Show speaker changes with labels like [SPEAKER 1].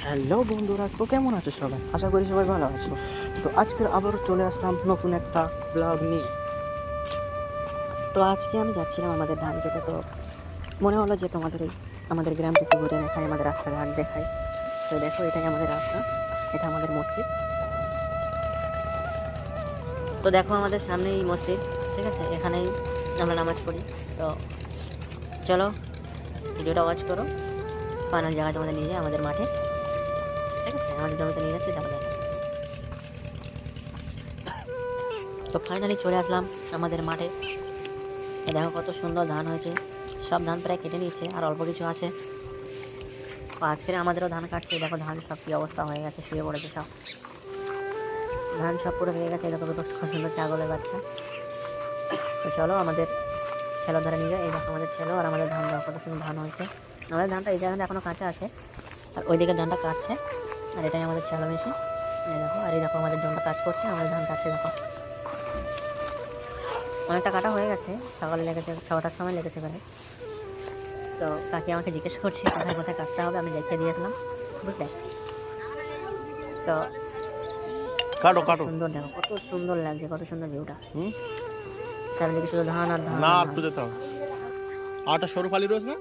[SPEAKER 1] Hello বন্ধুরা, তো কেমন আছো সবাই? আশা করি সবাই ভালো আছো। তো আজকের আবারও চলে আসলাম নতুন একটা ব্লগ নিয়ে। তো আজকে আমি যাচ্ছিলাম আমাদের ধান খেতে। তো মনে হলো যে আমাদের গ্রামটা একটু ঘুরে দেখাই, আমাদের রাস্তাঘাট দেখাই। তো দেখো, এটাই আমাদের রাস্তা, এটা আমাদের মসজিদ। তো দেখো আমাদের সামনেই মসজিদ, ঠিক আছে, এখানেই আমরা নামাজ পড়ি। তো চলো ভিডিওটা ওয়াচ করো, ফাইনাল জায়গায় তোমাদের নিয়ে যায়, আমাদের মাঠে, ঠিক আছে, আমাদের জমিতে নিয়ে যাচ্ছে, দেখো দেখো। তো ফাইনালি চলে আসলাম আমাদের মাঠে। তো দেখো কত সুন্দর ধান হয়েছে, সব ধান প্রায় কেটে নিচ্ছে, আর অল্প কিছু আছে। তো আজকে আমাদেরও ধান কাটছে, দেখো ধান সব কী অবস্থা হয়ে গেছে, শুয়ে পড়েছে সব ধান, সব পুরো হয়ে গেছে। দেখো কত সুন্দর ছাগলের বাচ্চা। তো চলো আমাদের ছেলো ধরে নিয়ে যায়, এই দেখো আমাদের ছেলো, আর আমাদের ধান দেখো কত সুন্দর ধান হয়েছে। আমাদের ধানটা এই জায়গাটা এখনও কাঁচা আছে, আর ওই দিকে ধানটা কাটছে, আর এটাই আমাদের ছেলো মেশে। এই দেখো, আর এই দেখো আমাদের জনটা কাজ করছে, আমাদের ধান কাটছে। দেখো অনেকটা কাটা হয়ে গেছে, সকালে লেগেছে 6টার সময় লেগেছে প্রায়। তো কাকি আমাকে জিজ্ঞেস করছে কোথায় কোথায় কাটতে হবে, আমি দেখিয়ে দিয়েছিলাম, বুঝলে। তো
[SPEAKER 2] কাটো
[SPEAKER 1] কত
[SPEAKER 2] কাটো।
[SPEAKER 1] সুন্দর, দেখো কত সুন্দর লাগছে, কত সুন্দর ভিউটা,
[SPEAKER 2] হুম,
[SPEAKER 1] চারিদিকে শুধু ধান আর ধান
[SPEAKER 2] না
[SPEAKER 1] আর
[SPEAKER 2] আর
[SPEAKER 1] ধান।
[SPEAKER 2] একটু যেতে হবে। আটা সরু ফালি রয়েছে না?